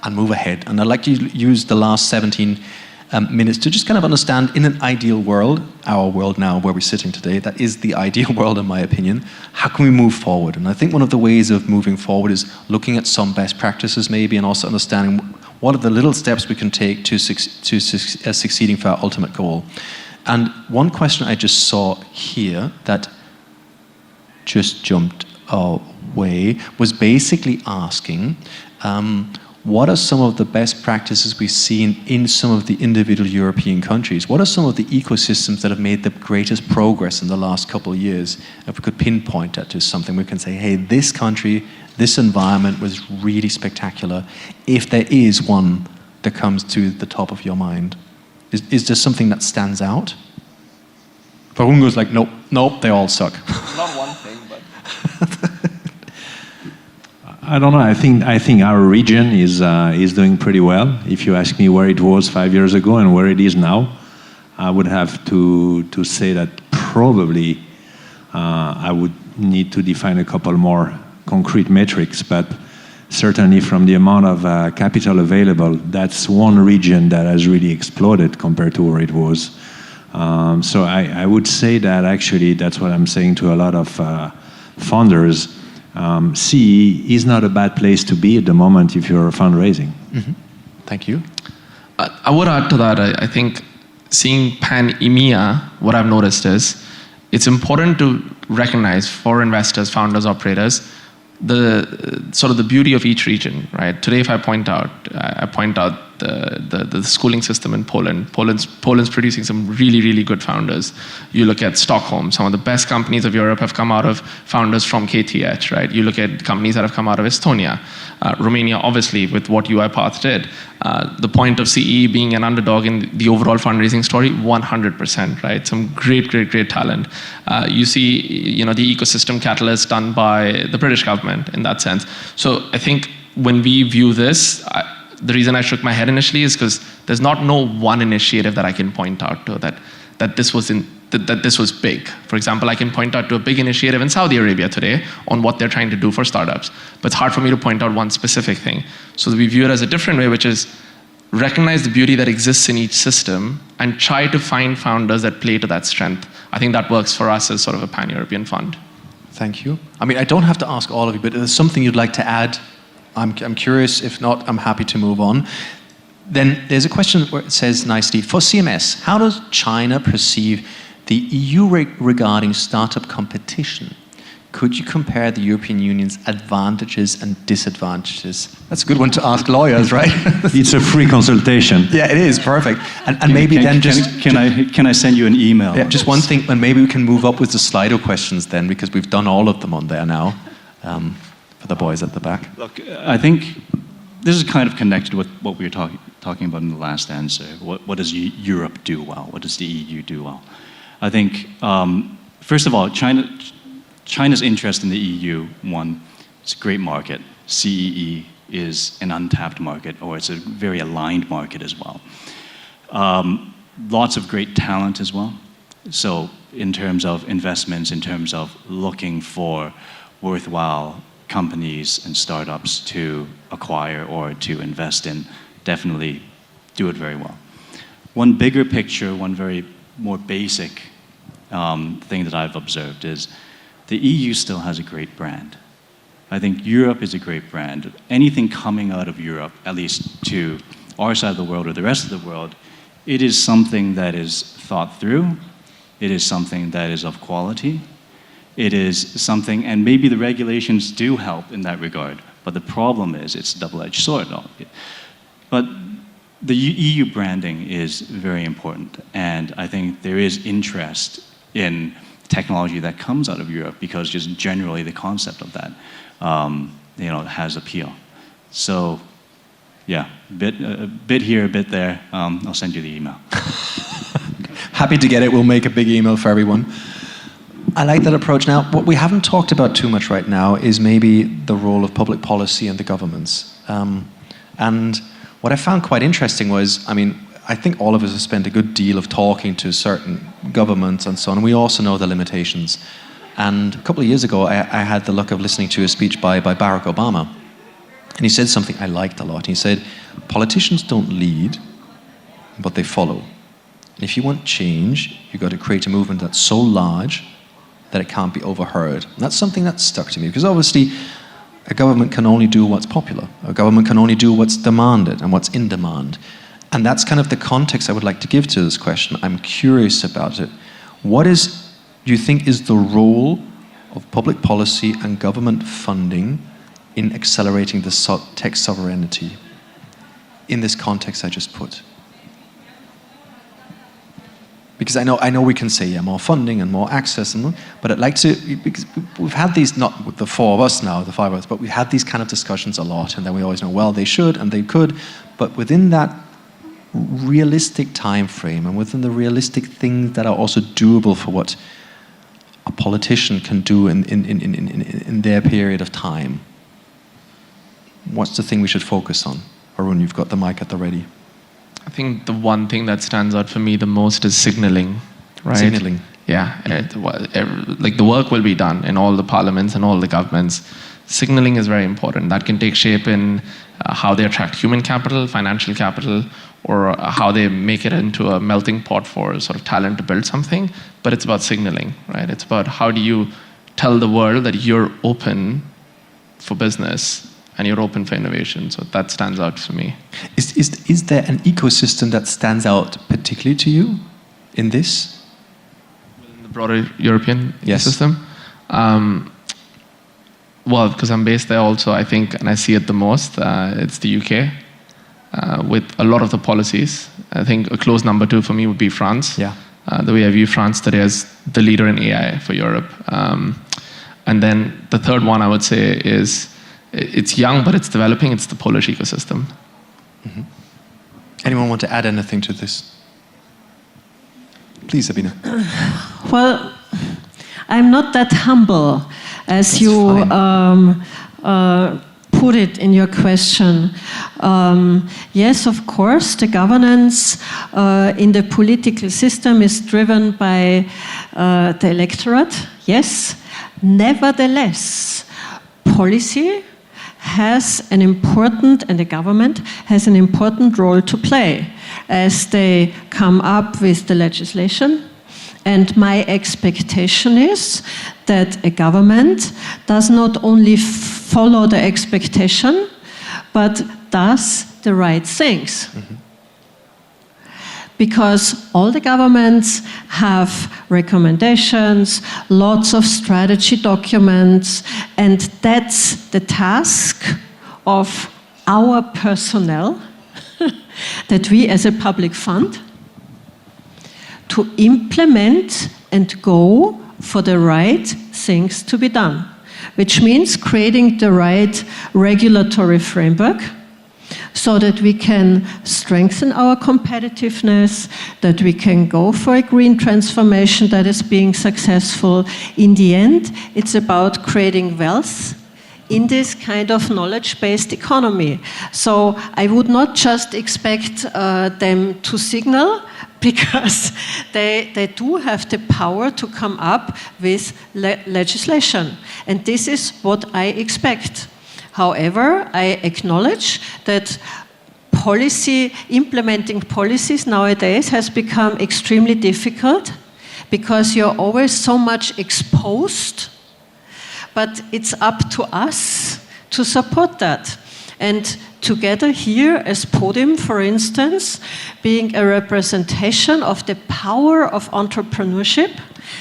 Speaker 1: and move ahead. And I'd like to use the last 17 minutes to just kind of understand, in an ideal world, our world now where we're sitting today, that is the ideal world in my opinion, how can we move forward? And I think one of the ways of moving forward is looking at some best practices maybe, and also understanding what are the little steps we can take to succeeding for our ultimate goal. And one question I just saw here that just jumped our way was basically asking, what are some of the best practices we've seen in some of the individual European countries? What are some of the ecosystems that have made the greatest progress in the last couple of years? If we could pinpoint that to something, we can say, hey, this country, this environment was really spectacular. If there is one that comes to the top of your mind, is there something that stands out? Varun goes like, nope. Nope, they all suck.
Speaker 4: Not one thing, but...
Speaker 5: I don't know. I think our region is doing pretty well. If you ask me where it was 5 years ago and where it is now, I would have to say that probably I would need to define a couple more concrete metrics, but certainly from the amount of capital available, that's one region that has really exploded compared to where it was. So I would say that actually that's what I'm saying to a lot of founders. CE is not a bad place to be at the moment if you're fundraising.
Speaker 1: Mm-hmm. Thank you.
Speaker 4: I would add to that, I think seeing pan-EMEA, what I've noticed is it's important to recognize for investors, founders, operators, the sort of the beauty of each region, right? Today, if I point out the schooling system in Poland. Poland's producing some really, really good founders. You look at Stockholm, some of the best companies of Europe have come out of founders from KTH, right? You look at companies that have come out of Estonia. Romania, obviously, with what UiPath did. The point of CE being an underdog in the overall fundraising story, 100%, right? Some great talent. You see, the ecosystem catalyst done by the British government in that sense. So I think when we view this, the reason I shook my head initially is because there's no one initiative that I can point out to that this was big. For example, I can point out to a big initiative in Saudi Arabia today on what they're trying to do for startups, but it's hard for me to point out one specific thing. So we view it as a different way, which is recognize the beauty that exists in each system and try to find founders that play to that strength. I think that works for us as sort of a pan-European fund.
Speaker 1: Thank you. I mean, I don't have to ask all of you, but there's something you'd like to add. I'm curious. If not, I'm happy to move on. Then there's a question where it says nicely, for CMS, how does China perceive the EU regarding startup competition? Could you compare the European Union's advantages and disadvantages? That's a good one to ask lawyers, right?
Speaker 5: It's a free consultation.
Speaker 1: Yeah, it is, perfect. And
Speaker 3: Can I send you an email?
Speaker 1: Yeah, just one thing, and maybe we can move up with the Slido questions then, because we've done all of them on there now. For the boys at the back.
Speaker 3: Look, I think this is kind of connected with what we were talking about in the last answer. What does Europe do well? What does the EU do well? I think, first of all, China's interest in the EU, one, it's a great market. CEE is an untapped market, or it's a very aligned market as well. Lots of great talent as well. So in terms of investments, in terms of looking for worthwhile companies and startups to acquire or to invest in, definitely do it very well. One bigger picture, one very more basic thing that I've observed is the EU still has a great brand. I think Europe is a great brand. Anything coming out of Europe, at least to our side of the world or the rest of the world, it is something that is thought through. It is something that is of quality. It is something, and maybe the regulations do help in that regard, but the problem is it's a double-edged sword. But the EU branding is very important, and I think there is interest in technology that comes out of Europe because just generally the concept of that has appeal. So yeah, a bit here, a bit there. I'll send you the email.
Speaker 1: Happy to get it. We'll make a big email for everyone. I like that approach. Now, what we haven't talked about too much right now is maybe the role of public policy and the governments. And what I found quite interesting was, I think all of us have spent a good deal of talking to certain governments and so on, and we also know the limitations. And a couple of years ago, I had the luck of listening to a speech by Barack Obama, and he said something I liked a lot. He said, politicians don't lead, but they follow. And if you want change, you've got to create a movement that's so large that it can't be overheard. And that's something that stuck to me, because obviously a government can only do what's popular. A government can only do what's demanded and what's in demand. And that's kind of the context I would like to give to this question. I'm curious about it. What do you think is the role of public policy and government funding in accelerating the tech sovereignty in this context I just put? Because I know we can say more funding and more access, but I'd like to, because we've had these, not with the four of us now, the five of us, but we've had these kind of discussions a lot, and then we always know, well, they should and they could, but within that realistic time frame and within the realistic things that are also doable for what politician can do in their period of time? What's the thing we should focus on? Varun, you've got the mic at the ready.
Speaker 4: I think the one thing that stands out for me the most is signaling, right?
Speaker 1: Signaling.
Speaker 4: Yeah, like the work will be done in all the parliaments and all the governments. Signaling is very important. That can take shape in how they attract human capital, financial capital, or how they make it into a melting pot for sort of talent to build something. But it's about signaling, right? It's about how do you tell the world that you're open for business and you're open for innovation. So that stands out for me.
Speaker 1: Is there an ecosystem that stands out particularly to you in this?
Speaker 4: In the broader European
Speaker 1: Yes.
Speaker 4: ecosystem? Well, because I'm based there also, I think, and I see it the most, it's the UK. With a lot of the policies. I think a close number 2 for me would be France.
Speaker 1: Yeah.
Speaker 4: The way I view France today as the leader in AI for Europe. And then the third one I would say is, it's young, but it's developing, it's the Polish ecosystem.
Speaker 1: Mm-hmm. Anyone want to add anything to this? Please, Sabine.
Speaker 2: Well, I'm not that humble as
Speaker 1: That's
Speaker 2: you put it in your question. Yes, of course, the governance in the political system is driven by the electorate. Yes. Nevertheless, policy has an important, and the government has an important role to play as they come up with the legislation. And my expectation is that a government does not only follow the expectation, but does the right things. Mm-hmm. Because all the governments have recommendations, lots of strategy documents, and that's the task of our personnel that we as a public fund to implement and go for the right things to be done, which means creating the right regulatory framework so that we can strengthen our competitiveness, that we can go for a green transformation that is being successful. In the end, it's about creating wealth in this kind of knowledge-based economy. So I would not just expect them to signal, because they do have the power to come up with legislation. And this is what I expect. However, I acknowledge that implementing policies nowadays has become extremely difficult because you're always so much exposed, but it's up to us to support that. And together here as Podim, for instance, being a representation of the power of entrepreneurship,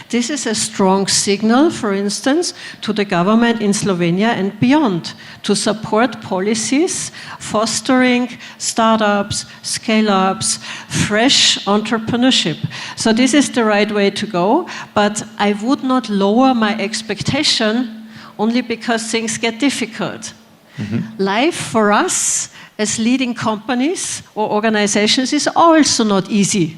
Speaker 2: this is a strong signal, for instance, to the government in Slovenia and beyond to support policies fostering startups, scale-ups, fresh entrepreneurship. So this is the right way to go, but I would not lower my expectation only because things get difficult. Mm-hmm. Life for us as leading companies or organizations is also not easy.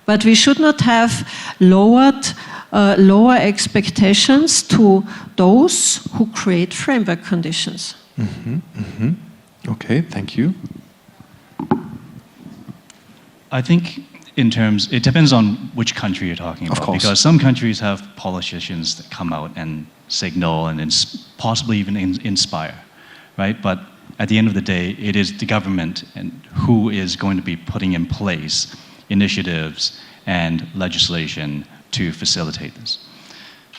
Speaker 2: But we should not have lower expectations to those who create framework conditions.
Speaker 1: Mm-hmm. Mm-hmm. Okay, thank you.
Speaker 3: I think it depends on which country you're talking about.
Speaker 1: Of course.
Speaker 3: Because some countries have politicians that come out and signal and possibly even inspire, right? But at the end of the day, it is the government and who is going to be putting in place initiatives and legislation to facilitate this.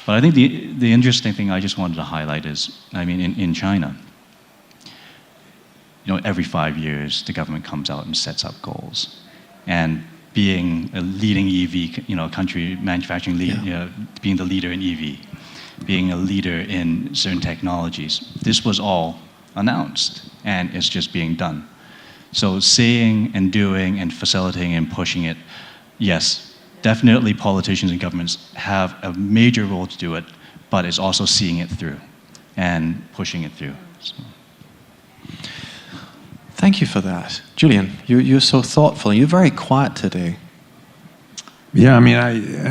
Speaker 3: But I think the interesting thing I just wanted to highlight is, I mean, in China, every 5 years, the government comes out and sets up goals. And being a leading EV, country manufacturing, being the leader in EV, being a leader in certain technologies, this was all announced, and it's just being done. So saying and doing and facilitating and pushing it, yes, definitely politicians and governments have a major role to do it, but it's also seeing it through and pushing it through. So.
Speaker 1: Thank you for that. Julien, you're so thoughtful. You're very quiet today.
Speaker 5: Yeah, I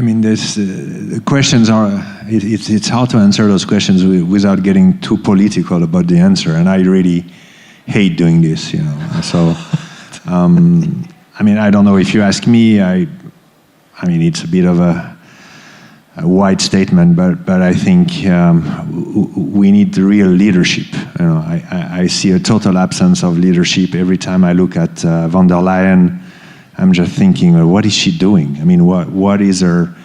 Speaker 5: mean, the questions are. It's hard to answer those questions without getting too political about the answer, and I really hate doing this. So, I mean, I don't know if you ask me. I mean, it's a bit of a wide statement, but I think we need the real leadership. I see a total absence of leadership every time I look at von der Leyen. I'm just thinking, what is she doing? I mean, what is her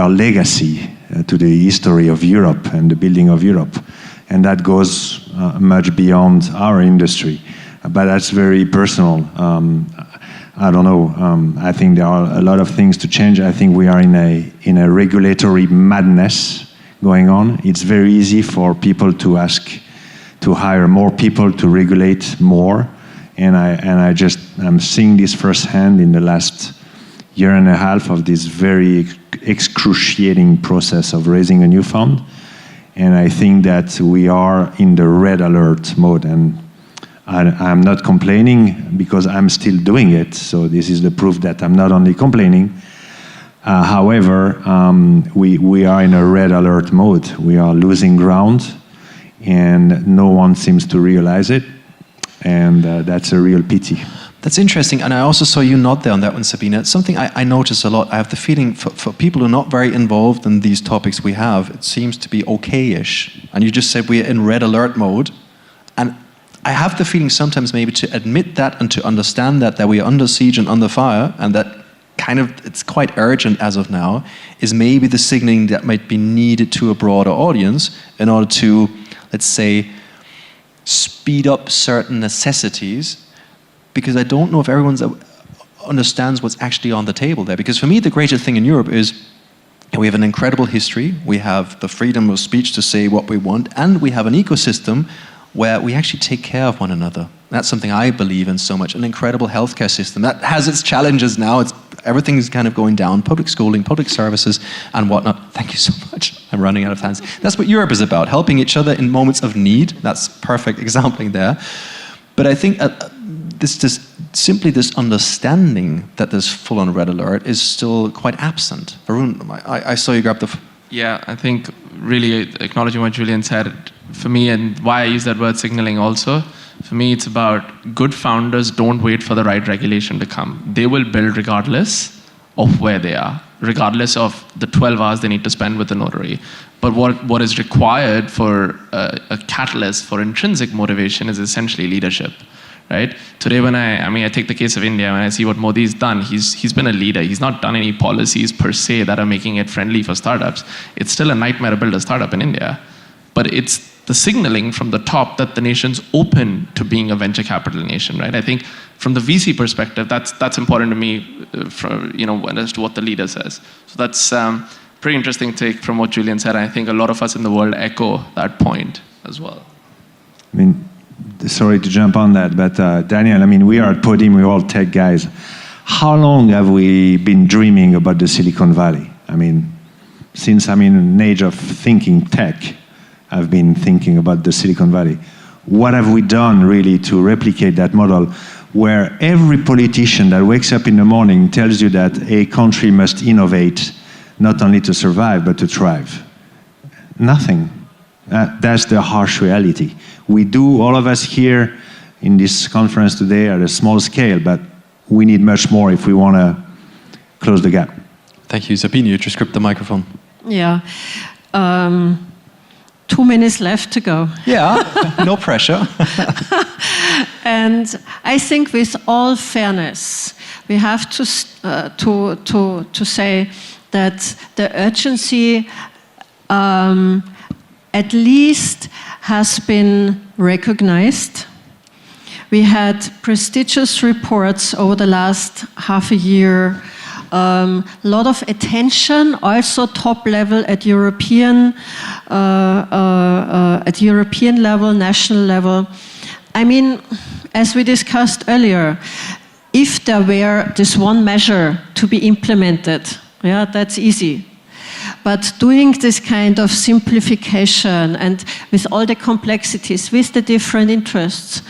Speaker 5: legacy to the history of Europe and the building of Europe? And that goes much beyond our industry. But that's very personal. I don't know. I think there are a lot of things to change. I think we are in a regulatory madness going on. It's very easy for people to ask to hire more people to regulate more. And I'm seeing this firsthand in the last year and a half of this very excruciating process of raising a new fund. And I think that we are in the red alert mode. And I'm not complaining because I'm still doing it. So this is the proof that I'm not only complaining. However, we are in a red alert mode. We are losing ground, and no one seems to realize it. And that's a real pity.
Speaker 1: That's interesting, and I also saw you nod there on that one, Sabine. It's something I notice a lot. I have the feeling for people who are not very involved in these topics we have, it seems to be okay-ish. And you just said we're in red alert mode. And I have the feeling sometimes maybe to admit that and to understand that we are under siege and under fire, and that kind of it's quite urgent as of now, is maybe the signaling that might be needed to a broader audience in order to, let's say, speed up certain necessities, because I don't know if everyone understands what's actually on the table there. Because for me, the greatest thing in Europe is we have an incredible history, we have the freedom of speech to say what we want, and we have an ecosystem where we actually take care of one another. That's something I believe in so much, an incredible healthcare system. That has its challenges now. Everything is kind of going down, public schooling, public services, and whatnot. Thank you so much. I'm running out of hands. That's what Europe is about, helping each other in moments of need. That's perfect exempling there. But I think simply this understanding that there's full-on red alert is still quite absent. Varun, I saw you grab the...
Speaker 4: Yeah, I think really acknowledging what Julien said, for me, and why I use that word signaling also, for me it's about good founders don't wait for the right regulation to come. They will build regardless of where they are, regardless of the 12 hours they need to spend with the notary. But what is required for a catalyst for intrinsic motivation is essentially leadership. Right? Today, when I take the case of India, when I see what Modi's done, he's been a leader. He's not done any policies per se that are making it friendly for startups. It's still a nightmare to build a startup in India. But it's the signaling from the top that the nation's open to being a venture capital nation, right? I think from the VC perspective, that's important to me, as to what the leader says. So that's pretty interesting take from what Julien said. I think a lot of us in the world echo that point as well.
Speaker 5: I mean, sorry to jump on that, but Daniel, I mean, we are at Podim, we're all tech guys. How long have we been dreaming about the Silicon Valley? I mean, since I'm in an age of thinking tech, I've been thinking about the Silicon Valley. What have we done really to replicate that model where every politician that wakes up in the morning tells you that a country must innovate not only to survive, but to thrive? Nothing. That's the harsh reality. We do, all of us here in this conference today at a small scale, but we need much more if we want to close the gap.
Speaker 1: Thank you. Sabine, you just gripped the microphone.
Speaker 2: Yeah. 2 minutes left to go.
Speaker 1: Yeah, no pressure.
Speaker 2: And I think with all fairness, we have to say that the urgency at least has been recognized. We had prestigious reports over the last half a year, a lot of attention, also top level at European level, national level. I mean, as we discussed earlier, if there were this one measure to be implemented, yeah, that's easy. But doing this kind of simplification and with all the complexities, with the different interests,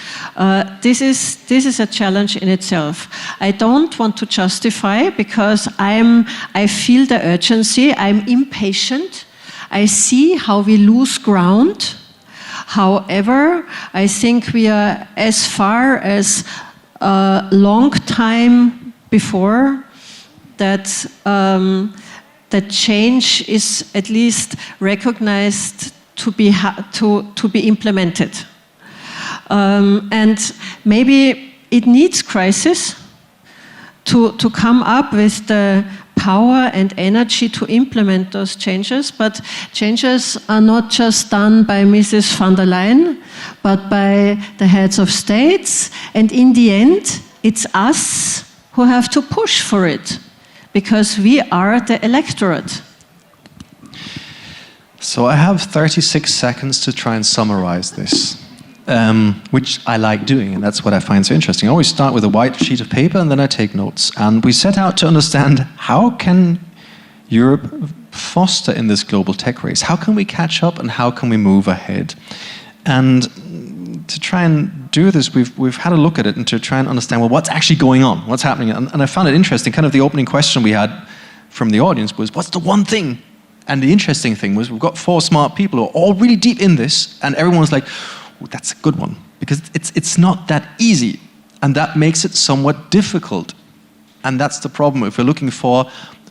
Speaker 2: this is a challenge in itself. I don't want to justify because I feel the urgency, I'm impatient, I see how we lose ground. However, I think we are as far as a long time before that that change is at least recognized to be implemented. And maybe it needs crisis to come up with the power and energy to implement those changes, but changes are not just done by Mrs. von der Leyen, but by the heads of states, and in the end, it's us who have to push for it, because we are the electorate.
Speaker 1: So I have 36 seconds to try and summarize this. Which I like doing, and that's what I find so interesting. I always start with a white sheet of paper and then I take notes. And we set out to understand how can Europe foster in this global tech race? How can we catch up and how can we move ahead? And to try and do this, we've had a look at it and to try and understand, well, what's actually going on? What's happening? And I found it interesting. Kind of the opening question we had from the audience was, what's the one thing? And the interesting thing was we've got 4 smart people who are all really deep in this, and everyone's like, that's a good one, because it's not that easy, and that makes it somewhat difficult. And that's the problem. If we're looking for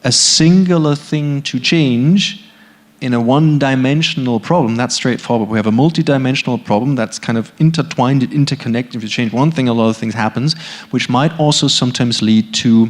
Speaker 1: a singular thing to change in a one-dimensional problem, that's straightforward. We have a multi-dimensional problem that's kind of intertwined and interconnected. If you change one thing, a lot of things happens, which might also sometimes lead to,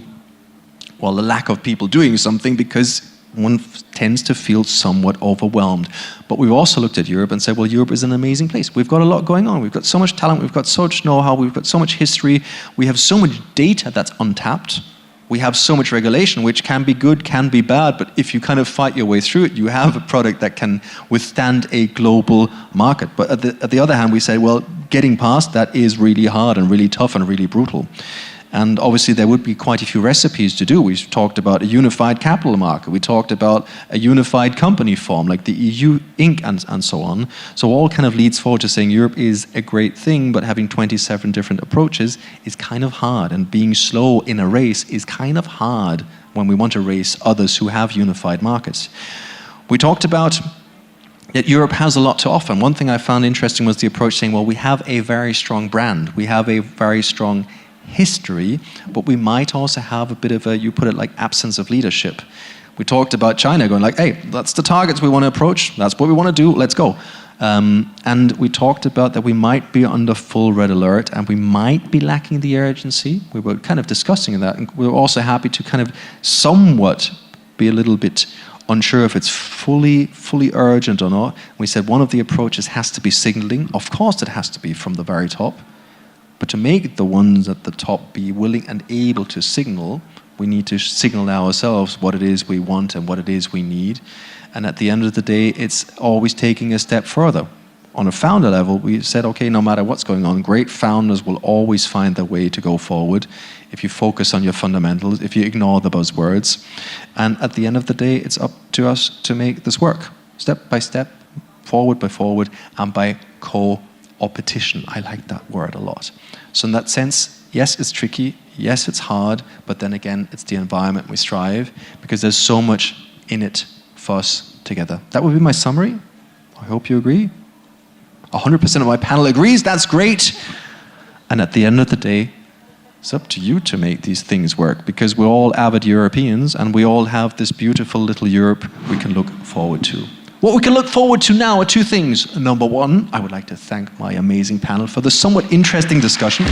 Speaker 1: well, the lack of people doing something because one tends to feel somewhat overwhelmed. But we've also looked at Europe and said, well, Europe is an amazing place. We've got a lot going on. We've got so much talent. We've got so much know-how. We've got so much history. We have so much data that's untapped. We have so much regulation, which can be good, can be bad. But if you kind of fight your way through it, you have a product that can withstand a global market. But at the other hand, we say, well, getting past that is really hard and really tough and really brutal. And obviously there would be quite a few recipes to do. We've talked about a unified capital market. We talked about a unified company form like the EU Inc. and so on. So all kind of leads forward to saying Europe is a great thing, but having 27 different approaches is kind of hard. And being slow in a race is kind of hard when we want to race others who have unified markets. We talked about that Europe has a lot to offer. And one thing I found interesting was the approach saying, well, we have a very strong brand. We have a very strong history, but we might also have a bit of a, you put it like, absence of leadership. We talked about China going like, hey, that's the targets we want to approach, that's what we want to do, let's go. And we talked about that we might be under full red alert and we might be lacking the urgency. We were kind of discussing that, and we were also happy to kind of somewhat be a little bit unsure if it's fully urgent or not. We said one of the approaches has to be signaling. Of course it has to be from the very top. But to make the ones at the top be willing and able to signal, we need to signal ourselves what it is we want and what it is we need. And at the end of the day, it's always taking a step further. On a founder level, we said, okay, no matter what's going on, great founders will always find their way to go forward if you focus on your fundamentals, if you ignore the buzzwords. And at the end of the day, it's up to us to make this work, step by step, forward by forward, and by co-opetition. I like that word a lot. So in that sense, yes, it's tricky, yes, it's hard, but then again, it's the environment we strive, because there's so much in it for us together. That would be my summary. I hope you agree. 100% of my panel agrees, that's great. And at the end of the day, it's up to you to make these things work, because we're all avid Europeans and we all have this beautiful little Europe we can look forward to. What we can look forward to now are 2 things. Number 1, I would like to thank my amazing panel for the somewhat interesting discussion.